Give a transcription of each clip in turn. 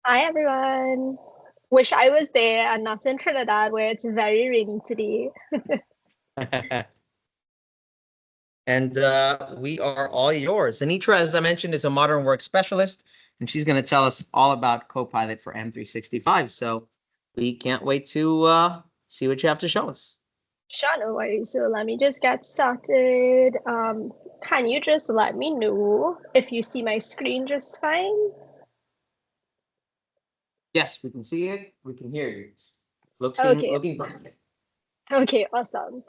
Hi everyone. Wish I was there and not in Trinidad where it's very rainy today. And we are all yours. Annitra, as I mentioned, is a modern work specialist, and she's going to tell us all about Copilot for M365. So we can't wait to see what you have to show us. Sure, no worries. So let me just get started. Can you just let me know if you see my screen just fine? Yes, we can see it. We can hear you. It's Okay, looking perfect. okay, awesome.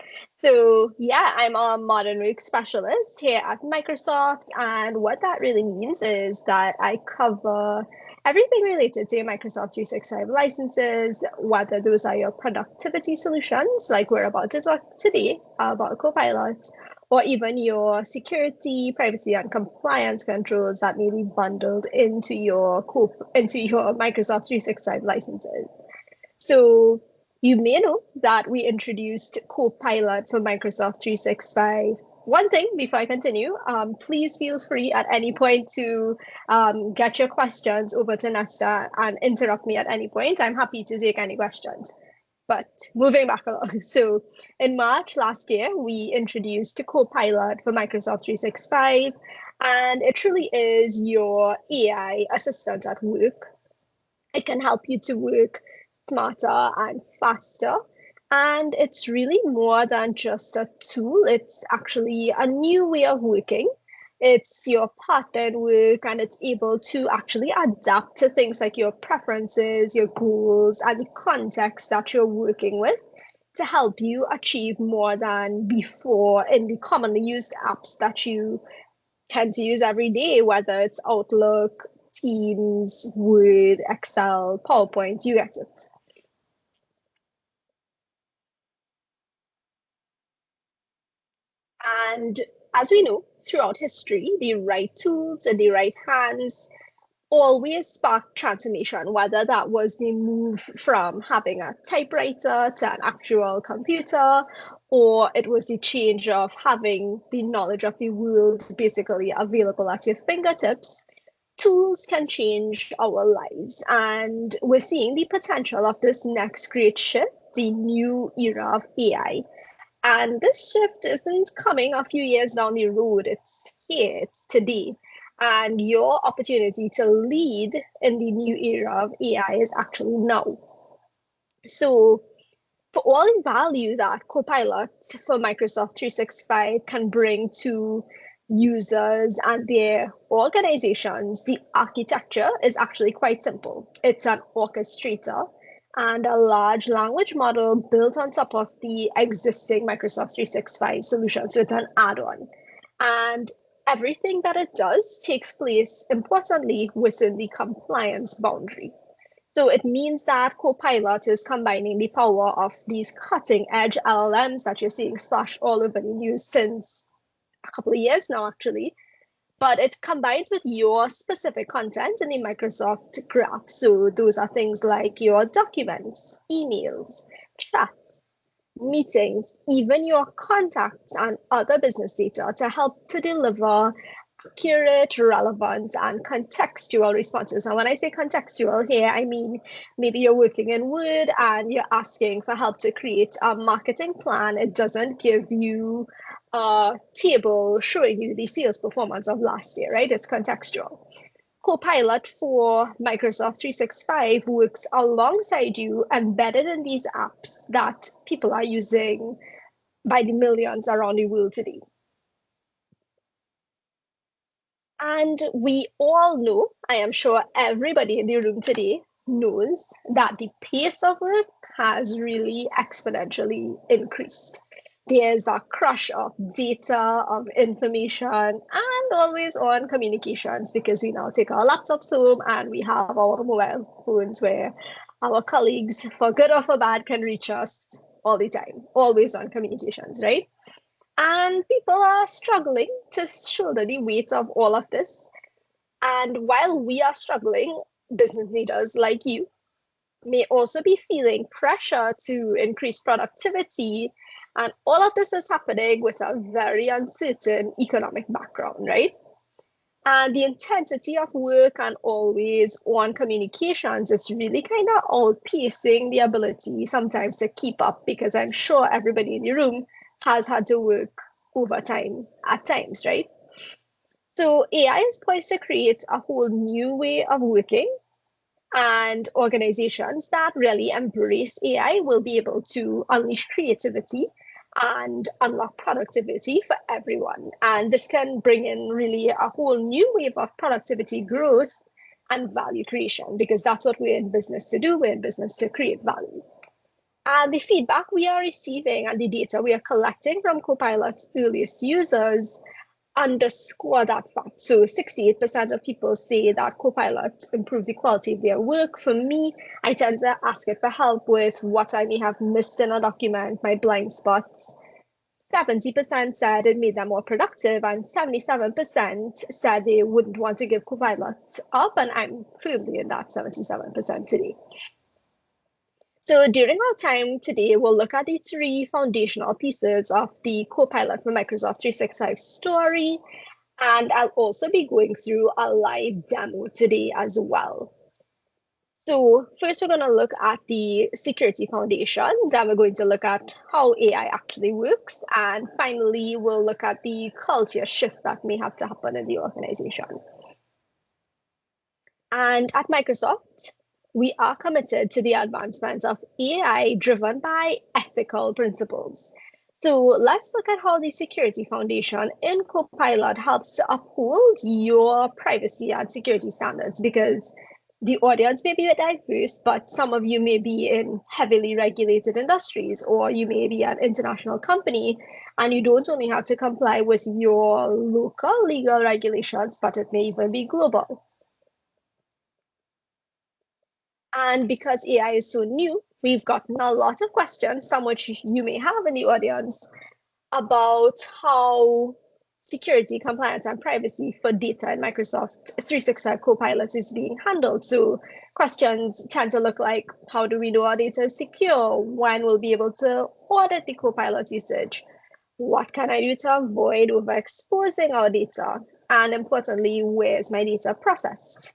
So yeah, I'm a modern work specialist here at Microsoft, and what that really means is that I cover everything related to your Microsoft 365 licenses, whether those are your productivity solutions, like we're about to talk today about Copilot, or even your security, privacy, and compliance controls that may be bundled into your Microsoft 365 licenses. So you may know that we introduced Copilot for Microsoft 365. One thing before I continue, please feel free at any point to get your questions over to Nesta and interrupt me at any point. I'm happy to take any questions. But moving back along, so in March last year, we introduced Copilot for Microsoft 365, and it truly is your AI assistant at work. It can help you to work smarter and faster. And it's really more than just a tool, it's actually a new way of working. It's your partner at work, and it's able to actually adapt to things like your preferences, your goals, and the context that you're working with to help you achieve more than before in the commonly used apps that you tend to use every day, whether it's Outlook, Teams, Word, Excel, PowerPoint, you get it. And as we know, throughout history, the right tools in the right hands always sparked transformation, whether that was the move from having a typewriter to an actual computer, or it was the change of having the knowledge of the world basically available at your fingertips. Tools can change our lives, and we're seeing the potential of this next great shift, the new era of AI. And this shift isn't coming a few years down the road, it's here, it's today. And your opportunity to lead in the new era of AI is actually now. So, for all the value that Copilot for Microsoft 365 can bring to users and their organizations, the architecture is actually quite simple. It's an orchestrator and a large language model built on top of the existing Microsoft 365 solution. So it's an add on. And everything that it does takes place importantly within the compliance boundary. So it means that Copilot is combining the power of these cutting edge LLMs that you're seeing splashed all over the news since a couple of years now, actually. But it combines with your specific content in the Microsoft graph. So those are things like your documents, emails, chats, meetings, even your contacts and other business data to help to deliver accurate, relevant, and contextual responses. And when I say contextual here, I mean maybe you're working in Word and you're asking for help to create a marketing plan. It doesn't give you a table showing you the sales performance of last year, right? It's contextual. Copilot for Microsoft 365 works alongside you, embedded in these apps that people are using by the millions around the world today. And we all know, I am sure everybody in the room today knows that the pace of work has really exponentially increased. There's a crush of data, of information, and always on communications because we now take our laptops home and we have our mobile phones where our colleagues, for good or for bad, can reach us all the time, always on communications, right? And people are struggling to shoulder the weight of all of this. And while we are struggling, business leaders like you may also be feeling pressure to increase productivity. And all of this is happening with a very uncertain economic background, right? And the intensity of work and always on communications, it's really kind of outpacing the ability sometimes to keep up, because I'm sure everybody in the room has had to work overtime at times, right? So AI is poised to create a whole new way of working, and organizations that really embrace AI will be able to unleash creativity and unlock productivity for everyone. And this can bring in really a whole new wave of productivity growth and value creation, because that's what we're in business to do. We're in business to create value. And the feedback we are receiving and the data we are collecting from Copilot's earliest users underscore that fact. So 68% of people say that Copilot improved the quality of their work. For me, I tend to ask it for help with what I may have missed in a document, my blind spots. 70% said it made them more productive, and 77% said they wouldn't want to give Copilot up, and I'm firmly in that 77% today. So during our time today, we'll look at the three foundational pieces of the Copilot for Microsoft 365 story, and I'll also be going through a live demo today as well. So first, we're going to look at the security foundation. Then we're going to look at how AI actually works. And finally, we'll look at the culture shift that may have to happen in the organization. And at Microsoft, we are committed to the advancement of AI driven by ethical principles. So let's look at how the security foundation in Copilot helps to uphold your privacy and security standards, because the audience may be diverse, but some of you may be in heavily regulated industries, or you may be an international company, and you don't only have to comply with your local legal regulations, but it may even be global. And because AI is so new, we've gotten a lot of questions, some which you may have in the audience, about how security, compliance, and privacy for data in Microsoft 365 Copilot is being handled. So questions tend to look like, how do we know our data is secure? When we'll be able to audit the Copilot usage? What can I do to avoid overexposing our data? And importantly, where's my data processed?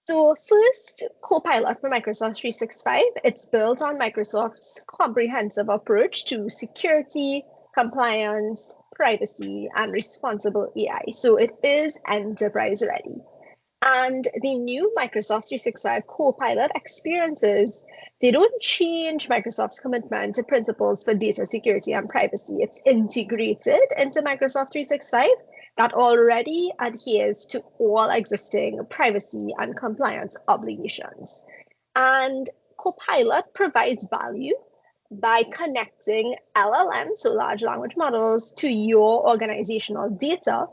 So first, Copilot for Microsoft 365, it's built on Microsoft's comprehensive approach to security, compliance, privacy, and responsible AI. So it is enterprise ready. And the new Microsoft 365 Copilot experiences, they don't change Microsoft's commitment to principles for data security and privacy. It's integrated into Microsoft 365 that already adheres to all existing privacy and compliance obligations. And Copilot provides value by connecting LLMs, so large language models, to your organizational data,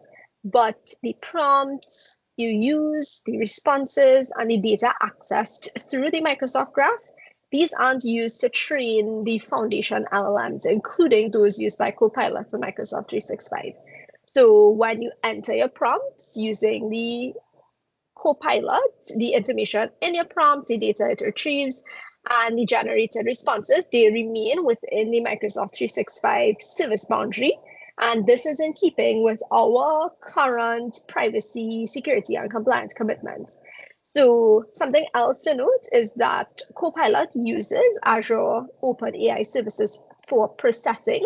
but the prompts you use, the responses, and the data accessed through the Microsoft Graph, these aren't used to train the foundation LLMs, including those used by Copilot for Microsoft 365. So when you enter your prompts using the Copilot, the information in your prompts, the data it retrieves, and the generated responses, they remain within the Microsoft 365 service boundary. And this is in keeping with our current privacy, security, and compliance commitments. So something else to note is that Copilot uses Azure OpenAI services for processing,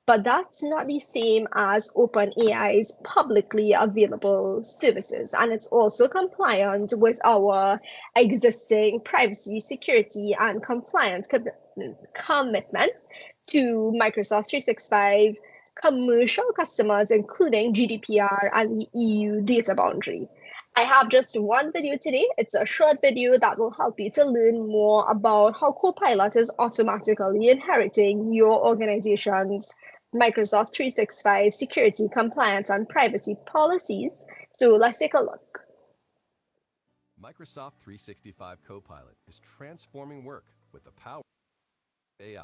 but that's not the same as OpenAI's publicly available services. And it's also compliant with our existing privacy, security, and compliance commitments to Microsoft 365 commercial customers, including GDPR and the EU data boundary. I have just one video today. It's a short video that will help you to learn more about how Copilot is automatically inheriting your organization's Microsoft 365 security, compliance, and privacy policies. So let's take a look. Microsoft 365 Copilot is transforming work with the power of AI.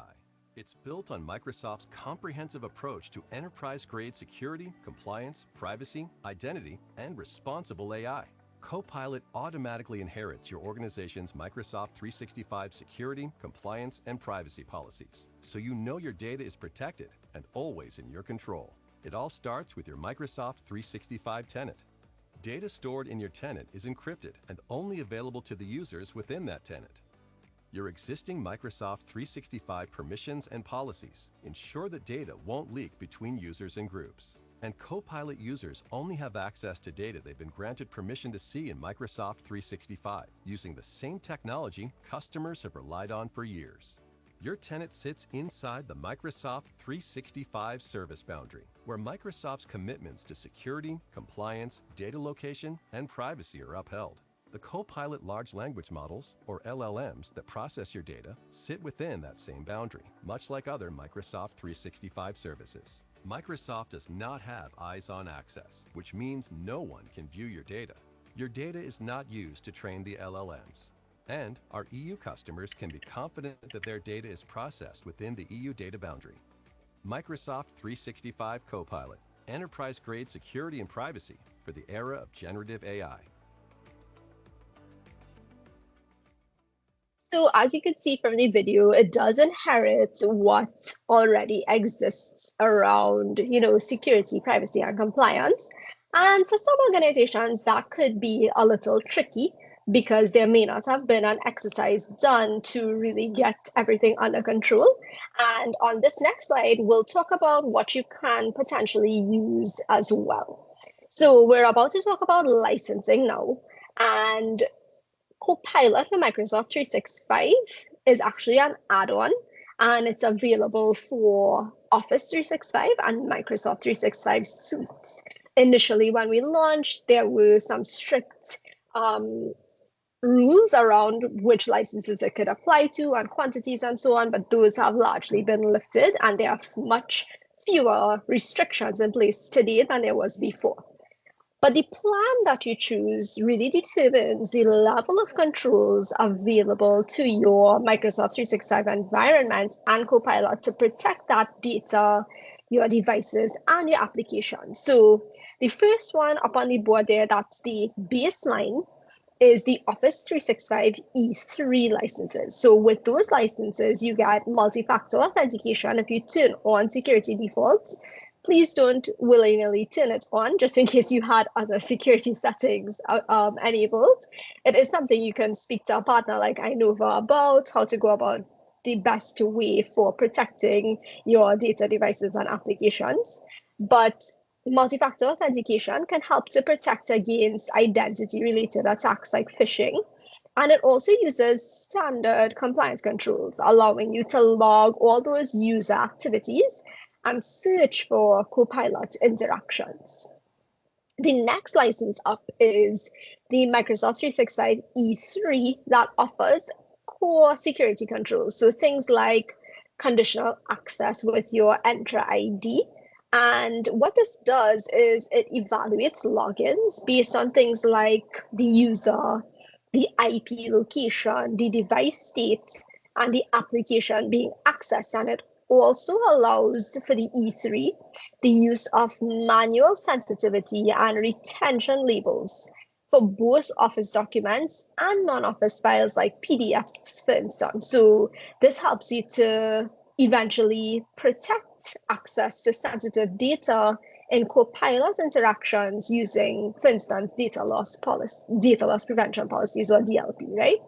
It's built on Microsoft's comprehensive approach to enterprise-grade security, compliance, privacy, identity, and responsible AI. Copilot automatically inherits your organization's Microsoft 365 security, compliance, and privacy policies, so you know your data is protected and always in your control. It all starts with your Microsoft 365 tenant. Data stored in your tenant is encrypted and only available to the users within that tenant. Your existing Microsoft 365 permissions and policies ensure that data won't leak between users and groups. And Copilot users only have access to data they've been granted permission to see in Microsoft 365 using the same technology customers have relied on for years. Your tenant sits inside the Microsoft 365 service boundary, where Microsoft's commitments to security, compliance, data location, and privacy are upheld. The Copilot large language models, or LLMs, that process your data sit within that same boundary, much like other Microsoft 365 services. Microsoft does not have eyes-on access, which means no one can view your data. Your data is not used to train the LLMs. And our EU customers can be confident that their data is processed within the EU data boundary. Microsoft 365 Copilot, enterprise-grade security and privacy for the era of generative AI. So as you can see from the video, it does inherit what already exists around, security, privacy, and compliance. And for some organizations, that could be a little tricky because there may not have been an exercise done to really get everything under control. And on this next slide, we'll talk about what you can potentially use as well. So we're about to talk about licensing now. And Copilot for Microsoft 365 is actually an add-on, and it's available for Office 365 and Microsoft 365 suites. Initially, when we launched, there were some strict rules around which licenses it could apply to and quantities and so on, but those have largely been lifted, and there are much fewer restrictions in place today than there was before. But the plan that you choose really determines the level of controls available to your Microsoft 365 environment and Copilot to protect that data, your devices, and your applications. So the first one up on the board there, that's the baseline, is the Office 365 E3 licenses. So with those licenses, you get multi-factor authentication if you turn on security defaults. Please don't willy-nilly turn it on just in case you had other security settings enabled. It is something you can speak to a partner like Innova about, how to go about the best way for protecting your data, devices, and applications. But multi-factor authentication can help to protect against identity-related attacks like phishing. And it also uses standard compliance controls, allowing you to log all those user activities and search for Copilot interactions. The next license up is the Microsoft 365 E3 that offers core security controls. So things like conditional access with your Entra ID. And what this does is it evaluates logins based on things like the user, the IP location, the device state, and the application being accessed. And it also allows for the E3 the use of manual sensitivity and retention labels for both Office documents and non-Office files like PDFs, for instance. So this helps you to eventually protect access to sensitive data in Copilot interactions using, for instance, data loss prevention policies, or DLP, right?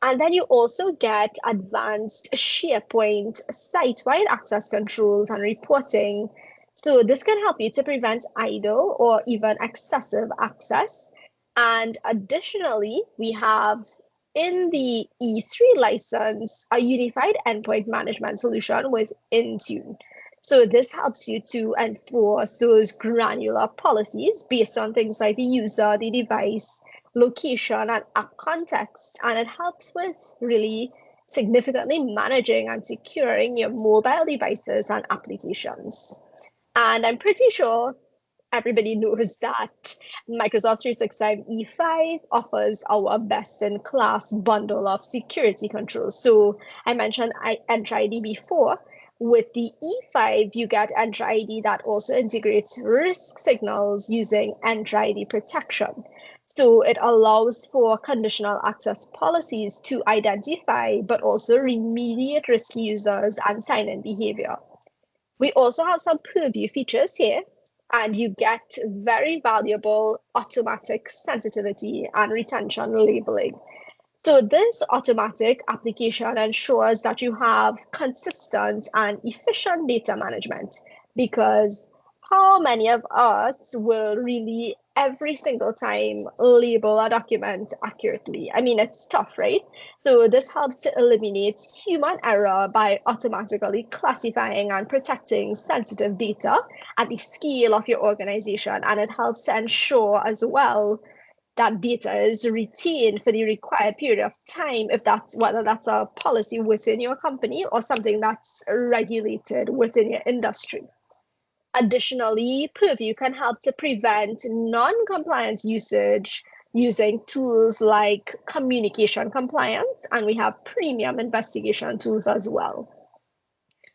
And then you also get advanced SharePoint site-wide access controls and reporting. So this can help you to prevent idle or even excessive access. And additionally, we have in the E3 license a unified endpoint management solution with Intune. So this helps you to enforce those granular policies based on things like the user, the device, location, and app context. And it helps with really significantly managing and securing your mobile devices and applications. And I'm pretty sure everybody knows that Microsoft 365 E5 offers our best-in-class bundle of security controls. So I mentioned Entra ID before. With the E5, you get Entra ID that also integrates risk signals using Entra ID protection. So it allows for conditional access policies to identify but also remediate risky users and sign-in behavior. We also have some purview features here, and you get very valuable automatic sensitivity and retention labeling. So this automatic application ensures that you have consistent and efficient data management, because how many of us will really every single time label a document accurately? I mean, it's tough, right? So this helps to eliminate human error by automatically classifying and protecting sensitive data at the scale of your organization. And it helps to ensure as well that data is retained for the required period of time, if that's whether that's a policy within your company or something that's regulated within your industry. Additionally, Purview can help to prevent non-compliant usage using tools like communication compliance, and we have premium investigation tools as well.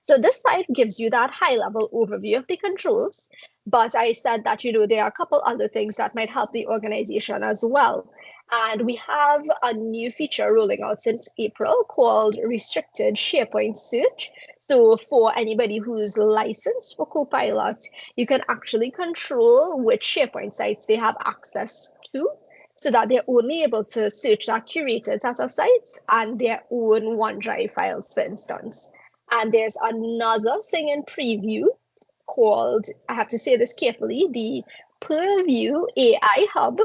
So this slide gives you that high-level overview of the controls, but I said that, there are a couple other things that might help the organization as well. And we have a new feature rolling out since April called restricted SharePoint search. So for anybody who's licensed for Copilot, you can actually control which SharePoint sites they have access to, so that they're only able to search that curated set of sites and their own OneDrive files, for instance. And there's another thing in preview called, I have to say this carefully, the Purview AI Hub.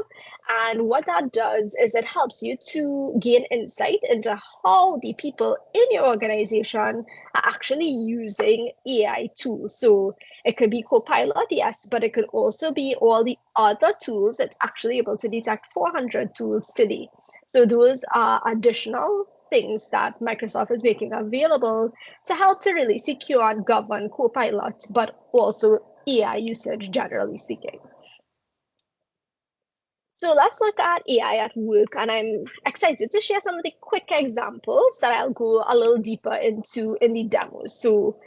And what that does is it helps you to gain insight into how the people in your organization are actually using AI tools. So it could be Copilot, yes, but it could also be all the other tools. It's actually able to detect 400 tools today. So those are additional things that Microsoft is making available to help to really secure and govern Copilot, but also AI usage, generally speaking. So let's look at AI at work, and I'm excited to share some of the quick examples that I'll go a little deeper into in the demos. So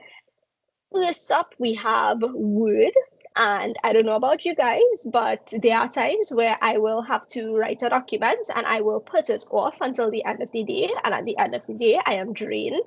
first up, we have Word. And I don't know about you guys, but there are times where I will have to write a document and I will put it off until the end of the day. And at the end of the day, I am drained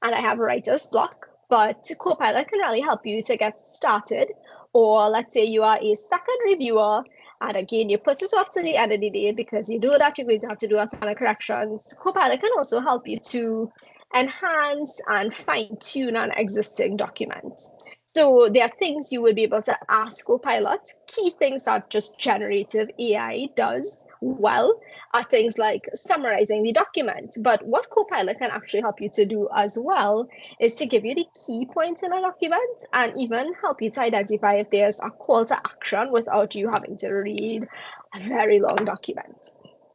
and I have writer's block. But Copilot can really help you to get started. Or let's say you are a second reviewer, and again, you put it off to the end of the day because you know that you're going to have to do a ton of corrections. Copilot can also help you to enhance and fine-tune an existing document. So there are things you will be able to ask Copilot. Key things that just generative AI does well are things like summarizing the document. But what Copilot can actually help you to do as well is to give you the key points in a document and even help you to identify if there's a call to action without you having to read a very long document.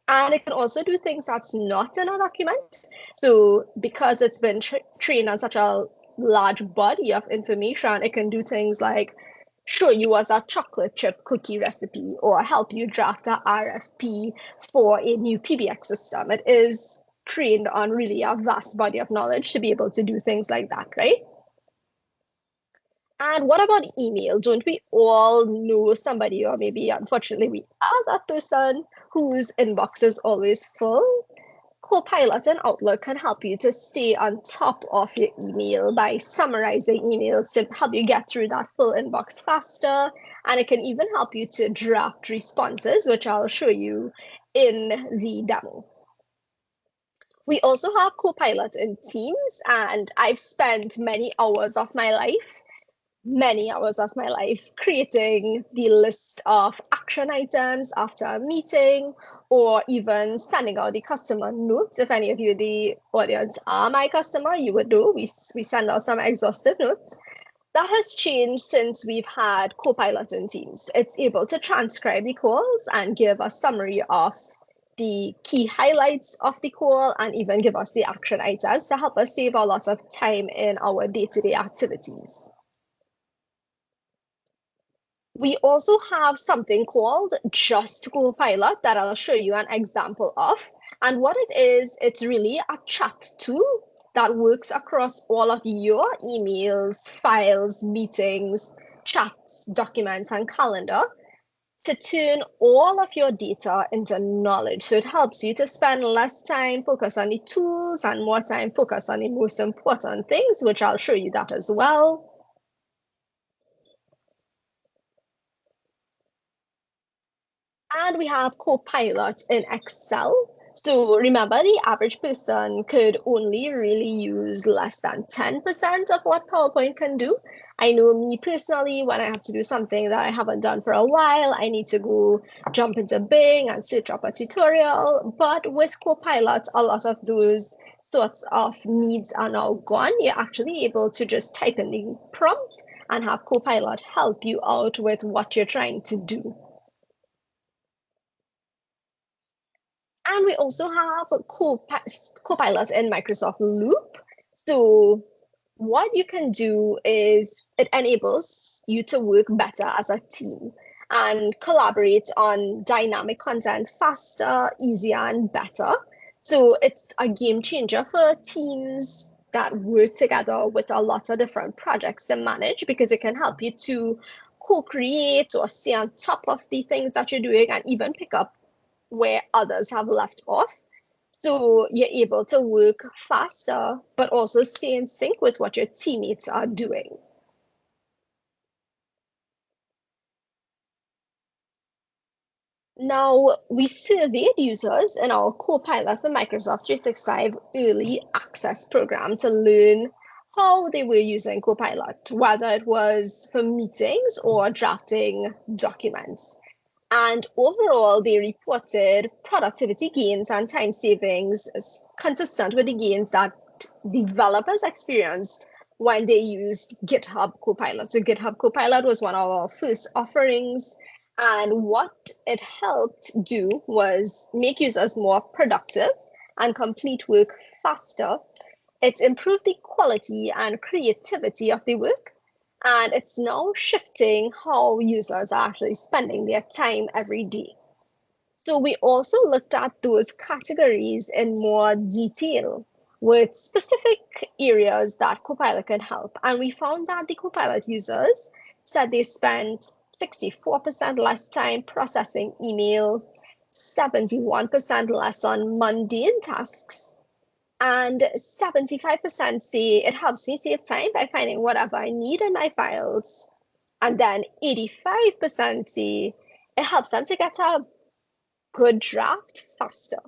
And it can also do things that's not in a document. So because it's been trained on such a large body of information, it can do things like show you as a chocolate chip cookie recipe or help you draft a RFP for a new PBX system. It is trained on really a vast body of knowledge to be able to do things like that, right? And what about email? Don't we all know somebody, or maybe unfortunately we are that person whose inbox is always full? Copilot and Outlook can help you to stay on top of your email by summarizing emails to help you get through that full inbox faster. And it can even help you to draft responses, which I'll show you in the demo. We also have Copilot in Teams, and I've spent many hours of my life creating the list of action items after a meeting, or even sending out the customer notes. If any of you, the audience, are my customer, you would know we send out some exhaustive notes. That has changed since we've had Copilot in Teams. It's able to transcribe the calls and give a summary of the key highlights of the call and even give us the action items to help us save a lot of time in our day-to-day activities. We also have something called Just Copilot that I'll show you an example of. And what it is, it's really a chat tool that works across all of your emails, files, meetings, chats, documents, and calendar to turn all of your data into knowledge. So it helps you to spend less time focused on the tools and more time focused on the most important things, which I'll show you that as well. And we have Copilot in Excel. So remember, the average person could only really use less than 10% of what PowerPoint can do. I know me personally, when I have to do something that I haven't done for a while, I need to go jump into Bing and search up a tutorial. But with Copilot, a lot of those sorts of needs are now gone. You're actually able to just type in the prompt and have Copilot help you out with what you're trying to do. And we also have Copilot in Microsoft Loop. So what you can do is it enables you to work better as a team and collaborate on dynamic content faster, easier, and better. So it's a game changer for teams that work together with a lot of different projects to manage, because it can help you to co-create or stay on top of the things that you're doing and even pick up where others have left off. So you're able to work faster, but also stay in sync with what your teammates are doing. Now, we surveyed users in our Copilot for Microsoft 365 Early Access program to learn how they were using Copilot, whether it was for meetings or drafting documents. And overall, they reported productivity gains and time savings consistent with the gains that developers experienced when they used GitHub Copilot. So GitHub Copilot was one of our first offerings. And what it helped do was make users more productive and complete work faster. It improved the quality and creativity of the work. And it's now shifting how users are actually spending their time every day. So we also looked at those categories in more detail with specific areas that Copilot can help. And we found that the Copilot users said they spent 64% less time processing email, 71% less on mundane tasks, and 75% say it helps me save time by finding whatever I need in my files. And then 85% say it helps them to get a good draft faster.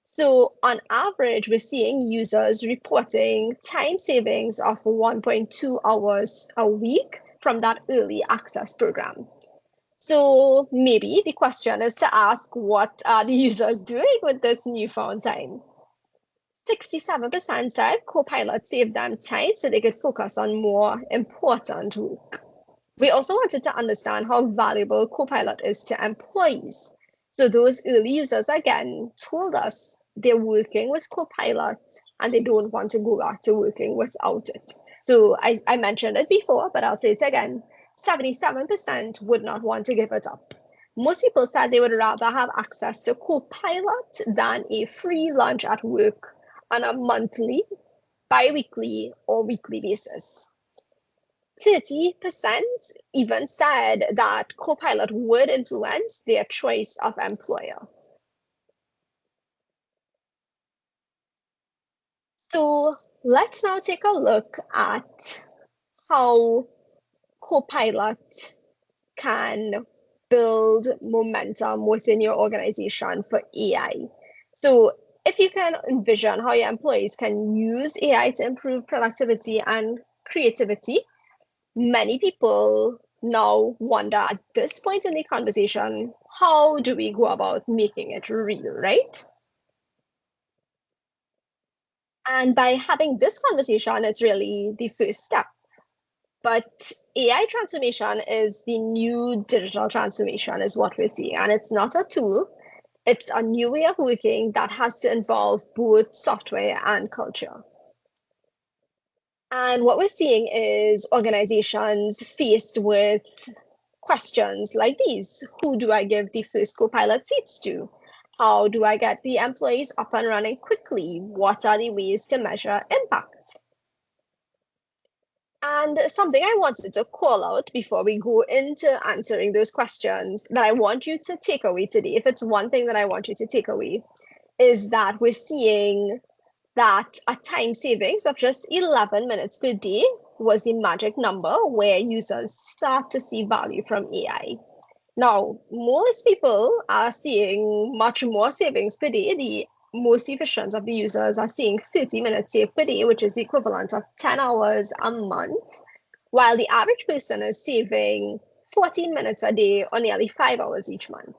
So on average, we're seeing users reporting time savings of 1.2 hours a week from that early access program. So maybe the question is to ask, what are the users doing with this newfound time? 67% said Copilot saved them time so they could focus on more important work. We also wanted to understand how valuable Copilot is to employees. So those early users, again, told us they're working with Copilot and they don't want to go back to working without it. So I mentioned it before, but I'll say it again. 77% would not want to give it up. Most people said they would rather have access to Copilot than a free lunch at work on a monthly, bi-weekly, or weekly basis. 30% even said that Copilot would influence their choice of employer. So let's now take a look at how Copilot can build momentum within your organization for AI. So if you can envision how your employees can use AI to improve productivity and creativity, many people now wonder at this point in the conversation, how do we go about making it real, right? And by having this conversation, it's really the first step. But AI transformation is the new digital transformation, is what we're seeing. And it's not a tool, it's a new way of working that has to involve both software and culture. And what we're seeing is organizations faced with questions like these. Who do I give the first Copilot seats to? How do I get the employees up and running quickly? What are the ways to measure impact? And something I wanted to call out before we go into answering those questions that I want you to take away today, if it's one thing that I want you to take away, is that we're seeing that a time savings of just 11 minutes per day was the magic number where users start to see value from AI. Now, most people are seeing much more savings per day. The most efficient of the users are seeing 30 minutes saved per day, which is the equivalent of 10 hours a month, while the average person is saving 14 minutes a day or nearly 5 hours each month.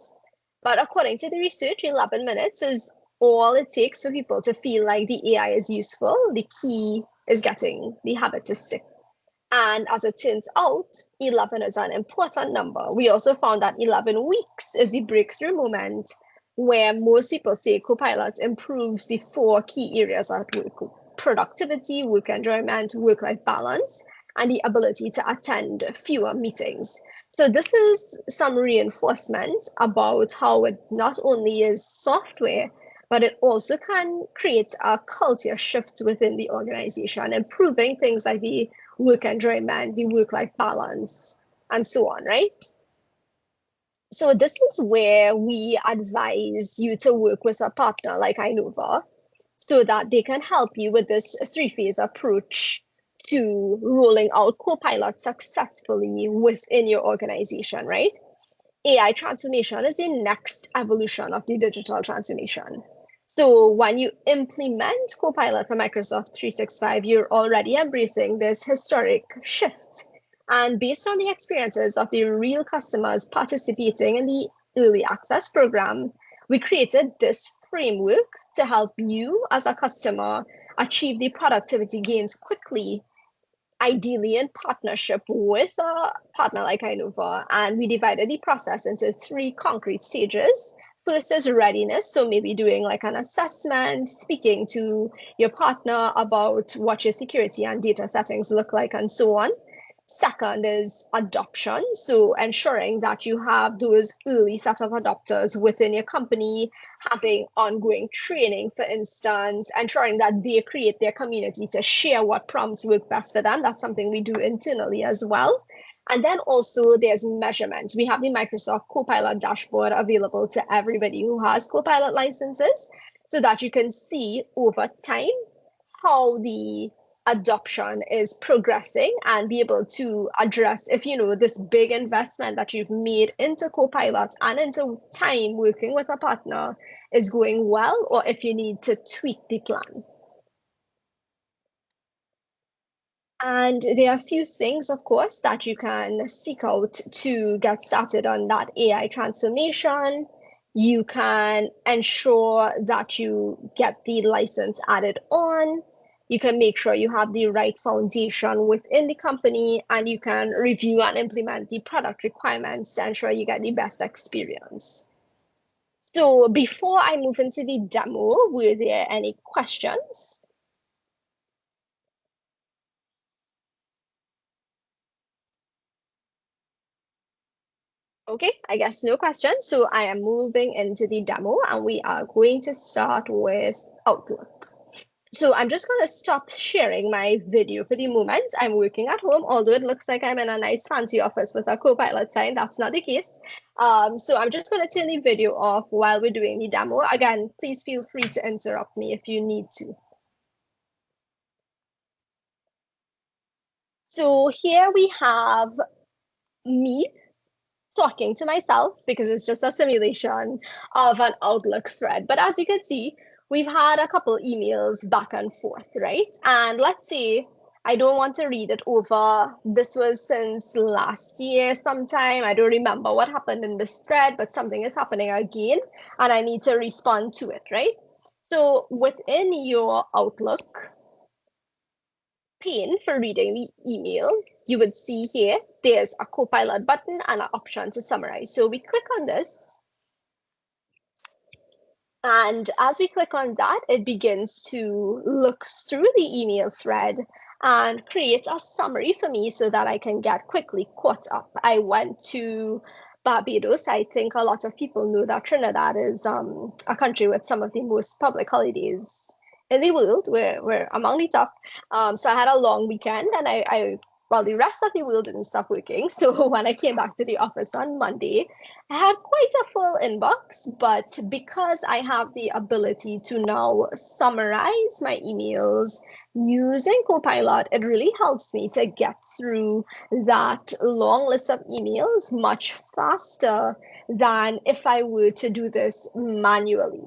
But according to the research, 11 minutes is all it takes for people to feel like the AI is useful. The key is getting the habit to stick. And as it turns out, 11 is an important number. We also found that 11 weeks is the breakthrough moment where most people say Copilot improves the 4 key areas at work: productivity, work enjoyment, work-life balance, and the ability to attend fewer meetings. So this is some reinforcement about how it not only is software, but it also can create a culture shift within the organization, improving things like the work enjoyment, the work-life balance, and so on, right? So this is where we advise you to work with a partner like Innova so that they can help you with this three-phase approach to rolling out Copilot successfully within your organization, right? AI transformation is the next evolution of the digital transformation. So when you implement Copilot for Microsoft 365, you're already embracing this historic shift. And based on the experiences of the real customers participating in the early access program, we created this framework to help you as a customer achieve the productivity gains quickly, ideally in partnership with a partner like Innova. And we divided the process into 3 concrete stages. First is readiness, so maybe doing like an assessment, speaking to your partner about what your security and data settings look like, and so on. Second is adoption, so ensuring that you have those early set of adopters within your company, having ongoing training, for instance, ensuring that they create their community to share what prompts work best for them. That's something we do internally as well. And then also there's measurement. We have the Microsoft Copilot dashboard available to everybody who has Copilot licenses so that you can see over time how the adoption is progressing and be able to address if this big investment that you've made into Copilot and into time working with a partner is going well, or if you need to tweak the plan. And there are a few things, of course, that you can seek out to get started on that AI transformation. You can ensure that you get the license added on. You can make sure you have the right foundation within the company, and you can review and implement the product requirements to ensure you get the best experience. So before I move into the demo, were there any questions? Okay, I guess no questions. So I am moving into the demo, and we are going to start with Outlook. So I'm just going to stop sharing my video for the moment. I'm working at home, although it looks like I'm in a nice fancy office with a Copilot sign. That's not the case. So I'm just going to turn the video off while we're doing the demo. Again, please feel free to interrupt me if you need to. So here we have me talking to myself because it's just a simulation of an Outlook thread. But as you can see, we've had a couple emails back and forth, right? And let's say I don't want to read it over. This was since last year sometime. I don't remember what happened in this thread, but something is happening again, and I need to respond to it, right? So within your Outlook pane for reading the email, you would see here, there's a Copilot button and an option to summarize. So we click on this. And as we click on that, it begins to look through the email thread and create a summary for me so that I can get quickly caught up. I went to Barbados. I think a lot of people know that Trinidad is a country with some of the most public holidays in the world. We're among the top. So I had a long weekend, and I well, the rest of the world didn't stop working. So when I came back to the office on Monday, I had quite a full inbox, but because I have the ability to now summarize my emails using Copilot, it really helps me to get through that long list of emails much faster than if I were to do this manually.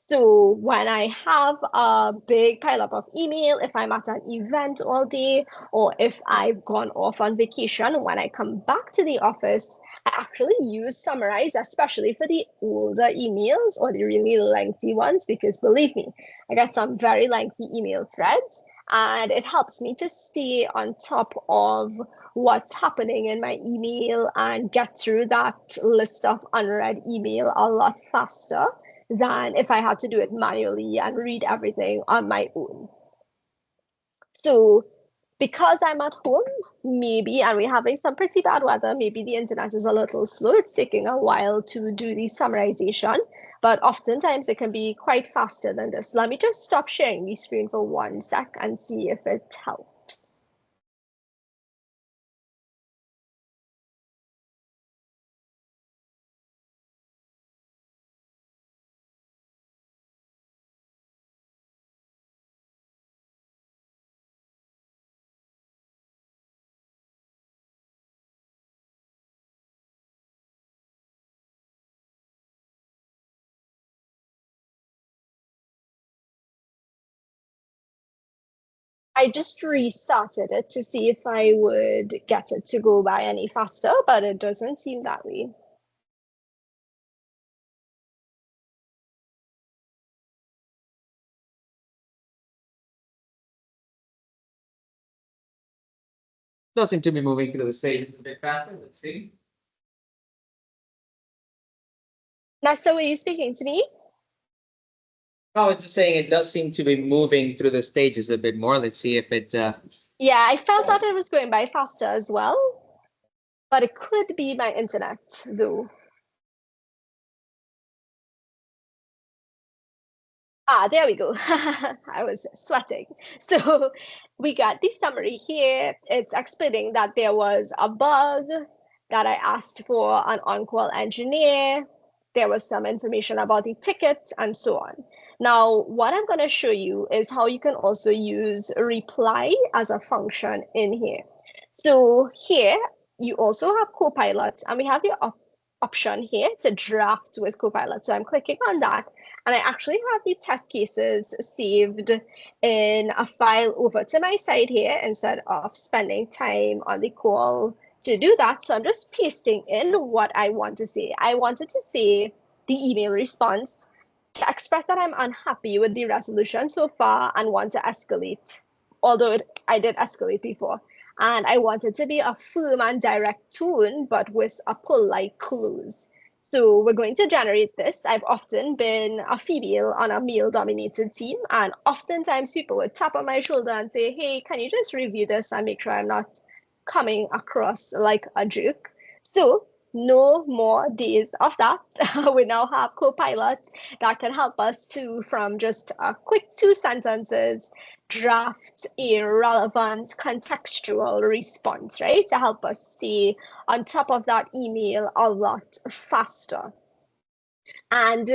So when I have a big pileup of email, if I'm at an event all day, or if I've gone off on vacation, when I come back to the office, I actually use Summarize, especially for the older emails or the really lengthy ones, because believe me, I got some very lengthy email threads, and it helps me to stay on top of what's happening in my email and get through that list of unread email a lot faster than if I had to do it manually and read everything on my own. So because I'm at home, maybe, and we're having some pretty bad weather, maybe the internet is a little slow. It's taking a while to do the summarization, but oftentimes it can be quite faster than this. Let me just stop sharing the screen for 1 sec and see if it helps. I just restarted it to see if I would get it to go by any faster, but it doesn't seem that way. Does seem to be moving through the stages a bit faster. Let's see. Nessa, were you speaking to me? No, it's just saying it does seem to be moving through the stages a bit more. Let's see if it. Yeah, I felt that it was going by faster as well, but it could be my internet, though. Ah, there we go. I was sweating. So we got the summary here. It's explaining that there was a bug, that I asked for an on-call engineer. There was some information about the ticket and so on. Now, what I'm going to show you is how you can also use reply as a function in here. So here, you also have Copilot, and we have the option here to draft with Copilot. So I'm clicking on that, and I actually have the test cases saved in a file over to my side here instead of spending time on the call to do that. So I'm just pasting in what I want to say. I wanted to say the email response to express that I'm unhappy with the resolution so far and want to escalate, although I did escalate before. And I wanted to be a firm and direct tone, but with a polite close. So we're going to generate this. I've often been a female on a male-dominated team, and oftentimes people would tap on my shoulder and say, hey, can you just review this and make sure I'm not coming across like a jerk? So no more days of that. We now have Copilot that can help us to, from just a quick 2 sentences, draft a relevant contextual response, right? To help us stay on top of that email a lot faster. And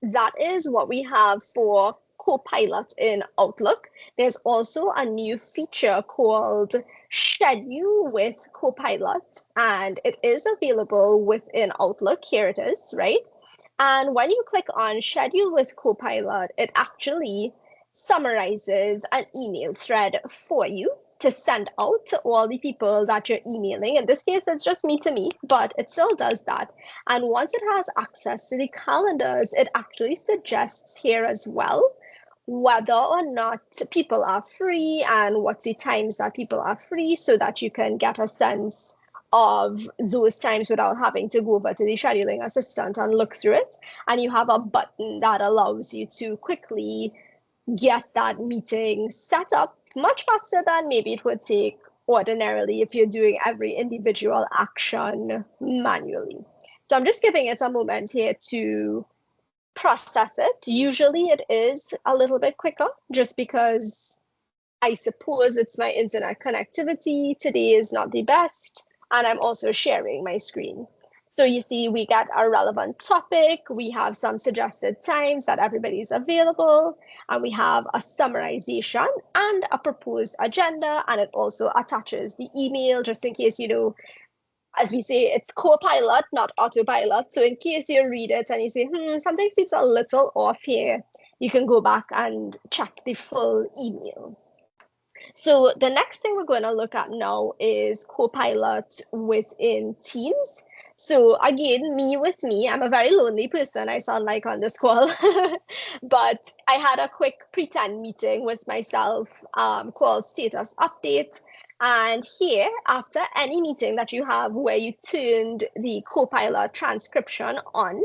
that is what we have for Copilot in Outlook. There's also a new feature called Schedule with Copilot, and it is available within Outlook. Here it is, right? And when you click on Schedule with Copilot, it actually summarizes an email thread for you to send out to all the people that you're emailing. In this case, it's just me to me, but it still does that. And once it has access to the calendars, it actually suggests here as well whether or not people are free and what's the times that people are free, so that you can get a sense of those times without having to go over to the scheduling assistant and look through it. And you have a button that allows you to quickly get that meeting set up much faster than maybe it would take ordinarily if you're doing every individual action manually. So I'm just giving it a moment here to process it. Usually it is a little bit quicker just because I suppose it's my internet connectivity. Today is not the best, and I'm also sharing my screen. So you see, we get a relevant topic, we have some suggested times that everybody's available, and we have a summarization and a proposed agenda, and it also attaches the email just in case, as we say, it's Copilot, not autopilot. So in case you read it and you say, something seems a little off here, you can go back and check the full email. So the next thing we're going to look at now is Copilot within Teams. So again, I'm a very lonely person, I sound like on this call, but I had a quick pretend meeting with myself called Status Update. And here, after any meeting that you have where you turned the Copilot transcription on,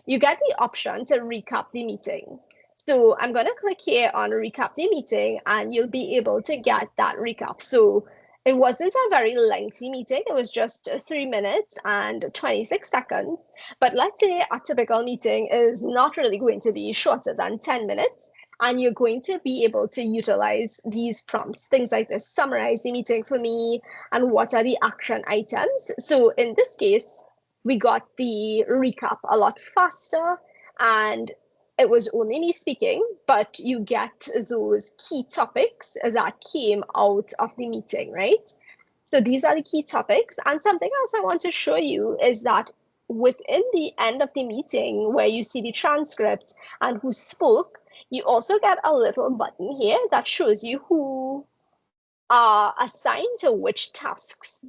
you get the option to recap the meeting. So I'm going to click here on recap the meeting and you'll be able to get that recap. So it wasn't a very lengthy meeting. It was just 3 minutes and 26 seconds. But let's say a typical meeting is not really going to be shorter than 10 minutes. And you're going to be able to utilize these prompts, things like this: summarize the meeting for me, and what are the action items. So in this case, we got the recap a lot faster, and it was only me speaking, but you get those key topics that came out of the meeting, right? So these are the key topics. And something else I want to show you is that within the end of the meeting, where you see the transcript and who spoke, you also get a little button here that shows you who are assigned to which tasks.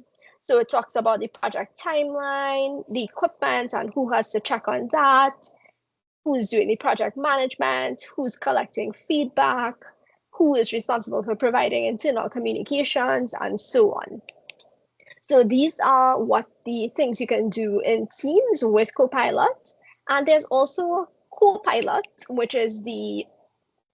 So it talks about the project timeline, the equipment, and who has to check on that, who's doing the project management, who's collecting feedback, who is responsible for providing internal communications, and so on. So these are what the things you can do in Teams with Copilot. And there's also Copilot, which is the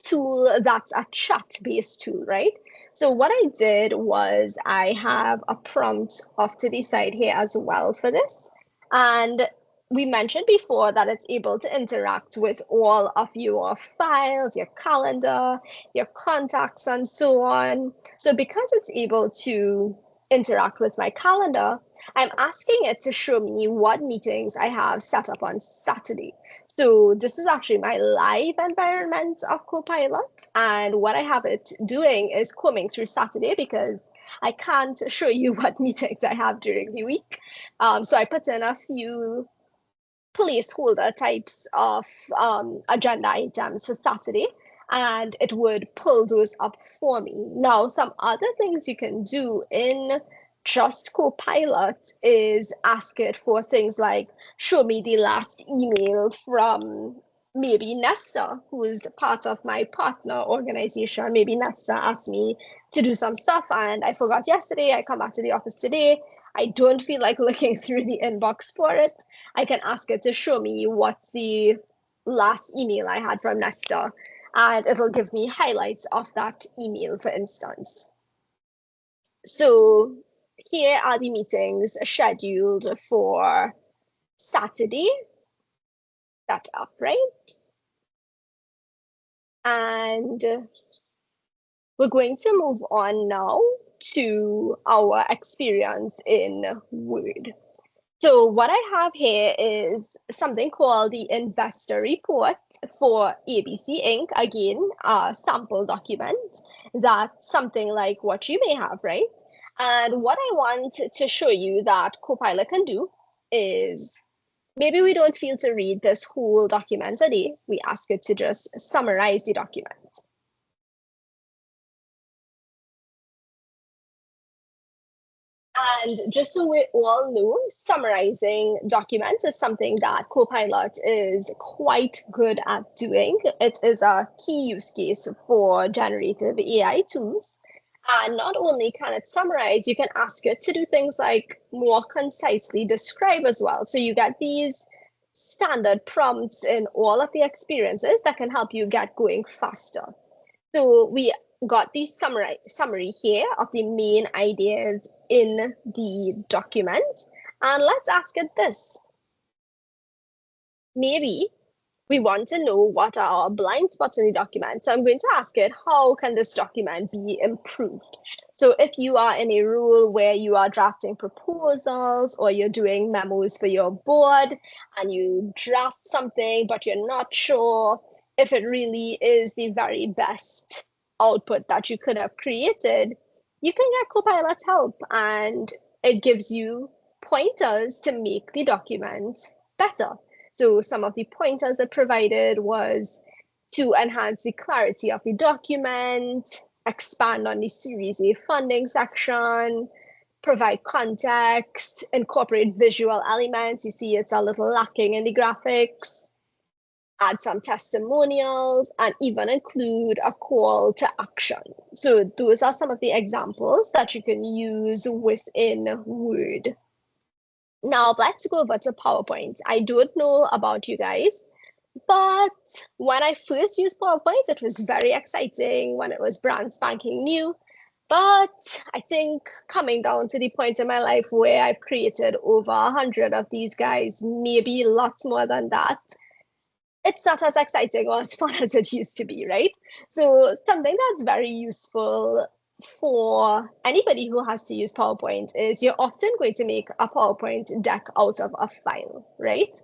tool that's a chat-based tool, right? So what I did was I have a prompt off to the side here as well for this. And we mentioned before that it's able to interact with all of your files, your calendar, your contacts, and so on. So because it's able to interact with my calendar, I'm asking it to show me what meetings I have set up on Saturday. So this is actually my live environment of Copilot. And what I have it doing is combing through Saturday because I can't show you what meetings I have during the week. So I put in a few placeholder types of agenda items for Saturday, and it would pull those up for me. Now, some other things you can do in just Copilot is ask it for things like, show me the last email from maybe Nesta, who is part of my partner organization. Maybe Nesta asked me to do some stuff and I forgot yesterday. I come back to the office today. I don't feel like looking through the inbox for it. I can ask it to show me what's the last email I had from Nesta, and it'll give me highlights of that email, for instance. So here are the meetings scheduled for Saturday. Set up, right? And we're going to move on now to our experience in Word. So what I have here is something called the investor report for ABC Inc. Again, a sample document that's something like what you may have, right? And what I want to show you that Copilot can do is, maybe we don't feel to read this whole document a day. We ask it to just summarize the document. And just so we all know, summarizing documents is something that Copilot is quite good at doing. It is a key use case for generative AI tools. And not only can it summarize, you can ask it to do things like more concisely describe as well. So you get these standard prompts in all of the experiences that can help you get going faster. So we got the summary here of the main ideas in the document. And let's ask it this. Maybe We want to know what are our blind spots in the document. So I'm going to ask it, how can this document be improved? So if you are in a role where you are drafting proposals or you're doing memos for your board and you draft something, but you're not sure if it really is the very best output that you could have created, you can get Copilot's help, and it gives you pointers to make the document better. So some of the pointers it provided was to enhance the clarity of the document, expand on the Series A funding section, provide context, incorporate visual elements. You see it's a little lacking in the graphics, add some testimonials, and even include a call to action. So those are some of the examples that you can use within Word. Now let's go over to PowerPoint. I don't know about you guys, but when I first used PowerPoint, it was very exciting when it was brand spanking new. But I think coming down to the point in my life where I've created over 100 of these guys, maybe lots more than that, it's not as exciting or as fun as it used to be, right? So something that's very useful for anybody who has to use PowerPoint is you're often going to make a PowerPoint deck out of a file, right?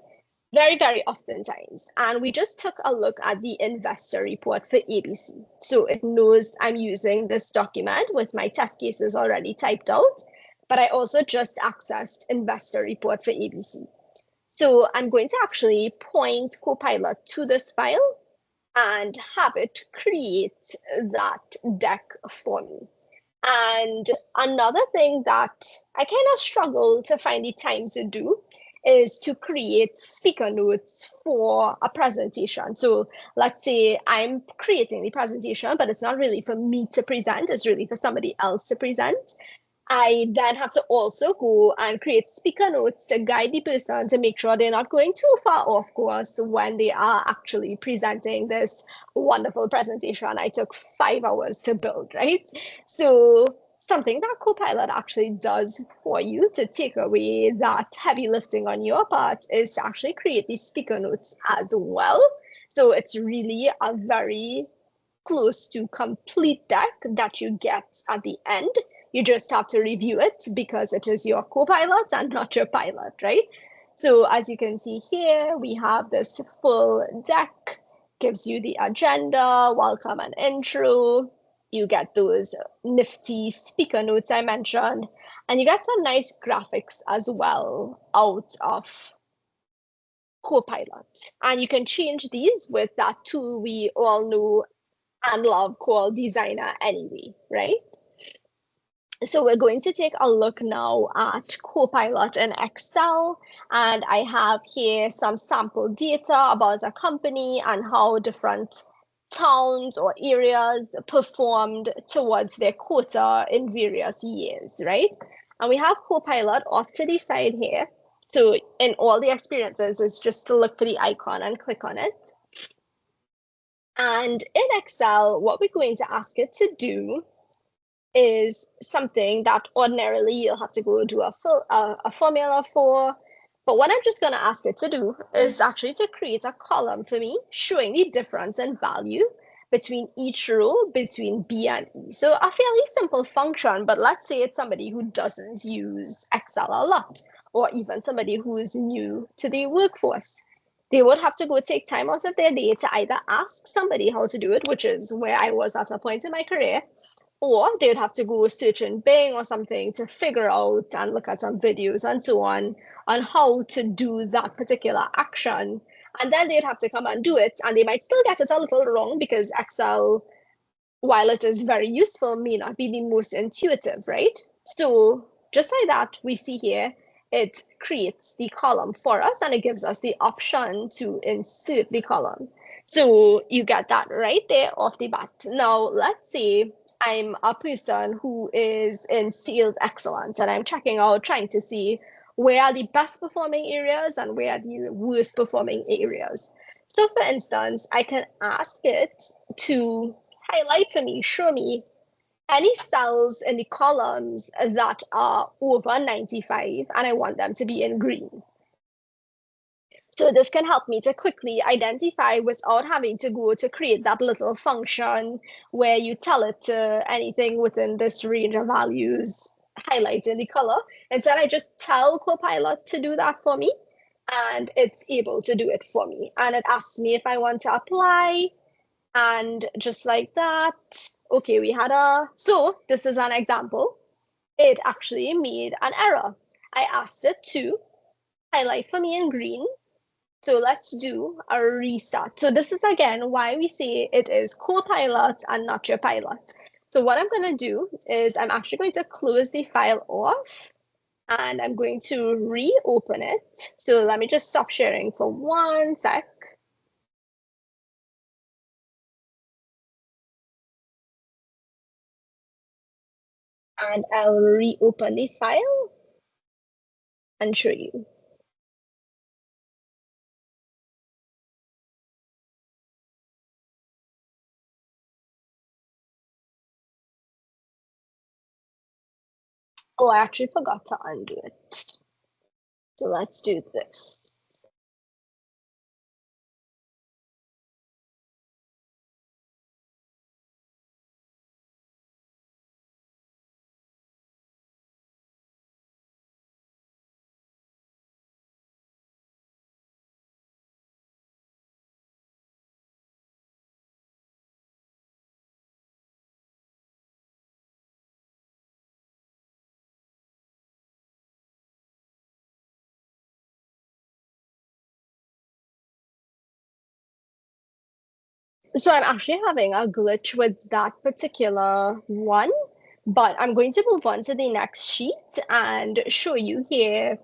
Very, very oftentimes. And we just took a look at the investor report for ABC. So it knows I'm using this document with my test cases already typed out, but I also just accessed investor report for ABC. So I'm going to actually point Copilot to this file and have it create that deck for me. And another thing that I kind of struggle to find the time to do is to create speaker notes for a presentation. So let's say I'm creating the presentation, but it's not really for me to present, it's really for somebody else to present. I then have to also go and create speaker notes to guide the person to make sure they're not going too far off course when they are actually presenting this wonderful presentation I took 5 hours to build, right? So something that Copilot actually does for you to take away that heavy lifting on your part is to actually create these speaker notes as well. So it's really a very close to complete deck that you get at the end. You just have to review it because it is your Copilot and not your pilot, right? So as you can see here, we have this full deck, gives you the agenda, welcome and intro. You get those nifty speaker notes I mentioned, and you get some nice graphics as well out of Copilot. And you can change these with that tool we all know and love called Designer anyway, right? So we're going to take a look now at Copilot in Excel, and I have here some sample data about a company and how different towns or areas performed towards their quota in various years, right? And we have Copilot off to the side here. So in all the experiences, it's just to look for the icon and click on it. And in Excel, what we're going to ask it to do is something that ordinarily you'll have to go do a formula for. But what I'm just going to ask it to do is actually to create a column for me showing the difference in value between each row between B and E. So a fairly simple function, but let's say it's somebody who doesn't use Excel a lot, or even somebody who is new to the workforce. They would have to go take time out of their day to either ask somebody how to do it, which is where I was at a point in my career, or they would have to go search in Bing or something to figure out and look at some videos and so on how to do that particular action. And then they'd have to come and do it, and they might still get it a little wrong because Excel, while it is very useful, may not be the most intuitive, right? So just like that, we see here, it creates the column for us and it gives us the option to insert the column. So you get that right there off the bat. Now, let's say I'm a person who is in sales excellence and I'm checking out, trying to see where are the best performing areas and where are the worst performing areas. So for instance, I can ask it to highlight for me, show me any cells in the columns that are over 95 and I want them to be in green. So this can help me to quickly identify without having to go to create that little function where you tell it to anything within this range of values, highlight in the color. Instead, I just tell Copilot to do that for me, and it's able to do it for me. And it asks me if I want to apply, and just like that, okay, so this is an example. It actually made an error. I asked it to highlight for me in green. So let's do a restart. So this is again why we say it is Copilot and not your pilot. So what I'm going to do is I'm actually going to close the file off and I'm going to reopen it. So let me just stop sharing for 1 sec. And I'll reopen the file and show you. Oh, I actually forgot to undo it. So let's do this. So I'm actually having a glitch with that particular one, but I'm going to move on to the next sheet and show you here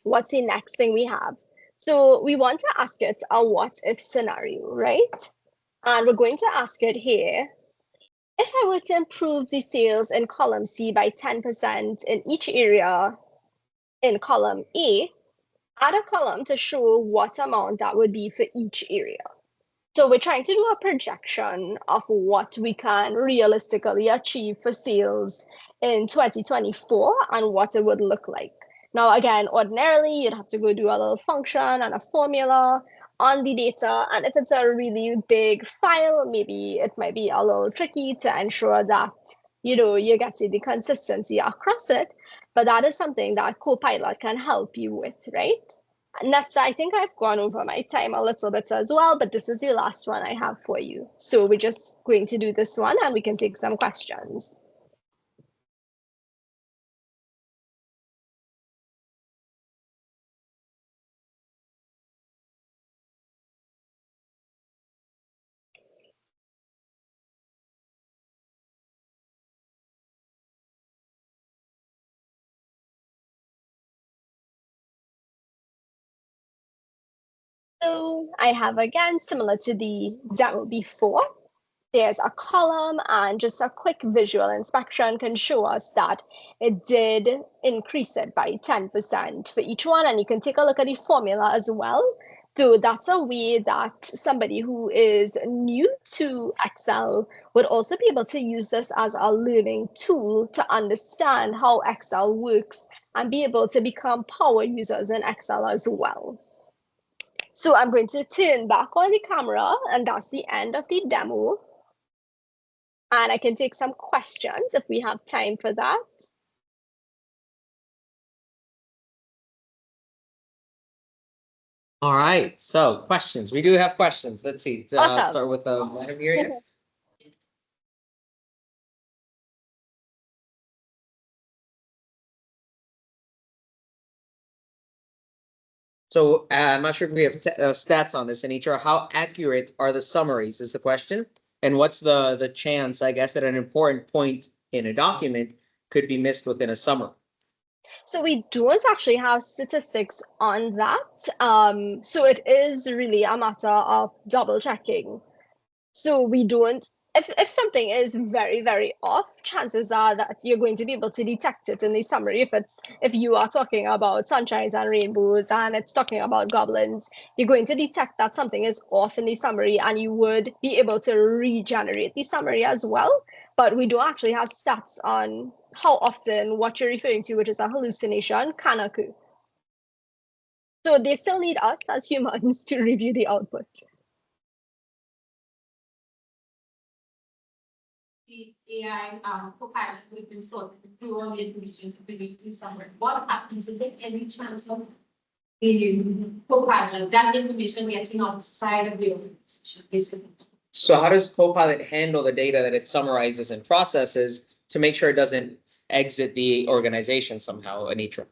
what's the next thing we have. So we want to ask it a what if scenario, right? And we're going to ask it here, if I were to improve the sales in column C by 10% in each area in column A, add a column to show what amount that would be for each area. So we're trying to do a projection of what we can realistically achieve for sales in 2024 and what it would look like. Now, again, ordinarily, you'd have to go do a little function and a formula on the data. And if it's a really big file, maybe it might be a little tricky to ensure that, you're getting the consistency across it. But that is something that Copilot can help you with, right? Next, I think I've gone over my time a little bit as well, but this is the last one I have for you. So we're just going to do this one and we can take some questions. So I have, again, similar to the demo before, there's a column and just a quick visual inspection can show us that it did increase it by 10% for each one. And you can take a look at the formula as well. So that's a way that somebody who is new to Excel would also be able to use this as a learning tool to understand how Excel works and be able to become power users in Excel as well. So I'm going to turn back on the camera, and that's the end of the demo. And I can take some questions if we have time for that. All right, so questions. We do have questions. Let's see. Awesome. Start with Madam here. Yes. So I'm not sure if we have stats on this, Annitra. How accurate are the summaries is the question. And what's the chance, I guess, that an important point in a document could be missed within a summary? So we don't actually have statistics on that. So it is really a matter of double checking. So we don't, if something is very, very off, chances are that you're going to be able to detect it in the summary. If you are talking about sunshines and rainbows and it's talking about goblins, you're going to detect that something is off in the summary and you would be able to regenerate the summary as well. But we don't actually have stats on how often what you're referring to, which is a hallucination, can occur. So they still need us as humans to review the output. The AI Copilot has been sorted through all the information to produce this summary. What happens? Is there any chance of the Copilot, that information getting outside of the organization, basically? So how does Copilot handle the data that it summarizes and processes to make sure it doesn't exit the organization somehow, Annitra?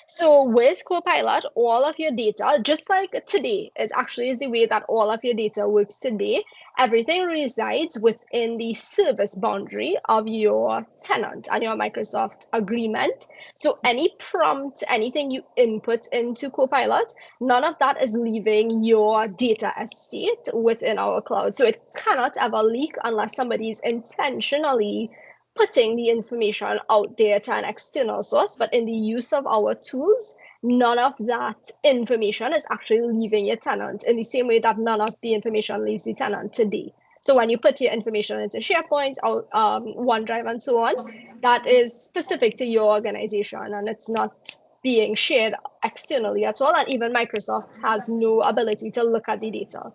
So with Copilot, all of your data, just like today, it actually is the way that all of your data works today. Everything resides within the service boundary of your tenant and your Microsoft agreement. So any prompt, anything you input into Copilot, none of that is leaving your data estate within our cloud. So it cannot ever leak unless somebody is intentionally putting the information out there to an external source, but in the use of our tools, none of that information is actually leaving your tenant in the same way that none of the information leaves the tenant today. So when you put your information into SharePoint or OneDrive and so on, that is specific to your organization and it's not being shared externally at all. And even Microsoft has no ability to look at the data.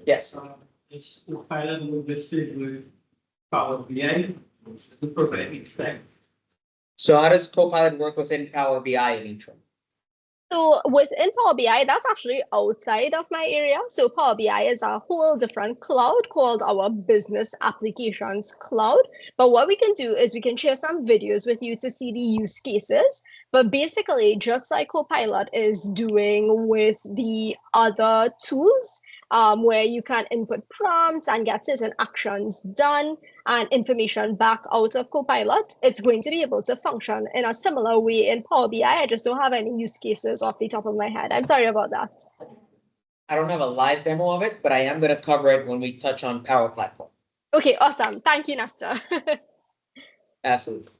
Yes. It's Copilot will be listed with Power BI, the programming stack. So how does Copilot work within Power BI, Annitra? So within Power BI, that's actually outside of my area. So Power BI is a whole different cloud called our Business Applications Cloud. But what we can do is we can share some videos with you to see the use cases. But basically, just like Copilot is doing with the other tools, where you can input prompts and get certain actions done and information back out of Copilot, it's going to be able to function in a similar way in Power BI. I just don't have any use cases off the top of my head. I'm sorry about that. I don't have a live demo of it, but I am going to cover it when we touch on Power Platform. Okay, awesome. Thank you, Nasta. Absolutely.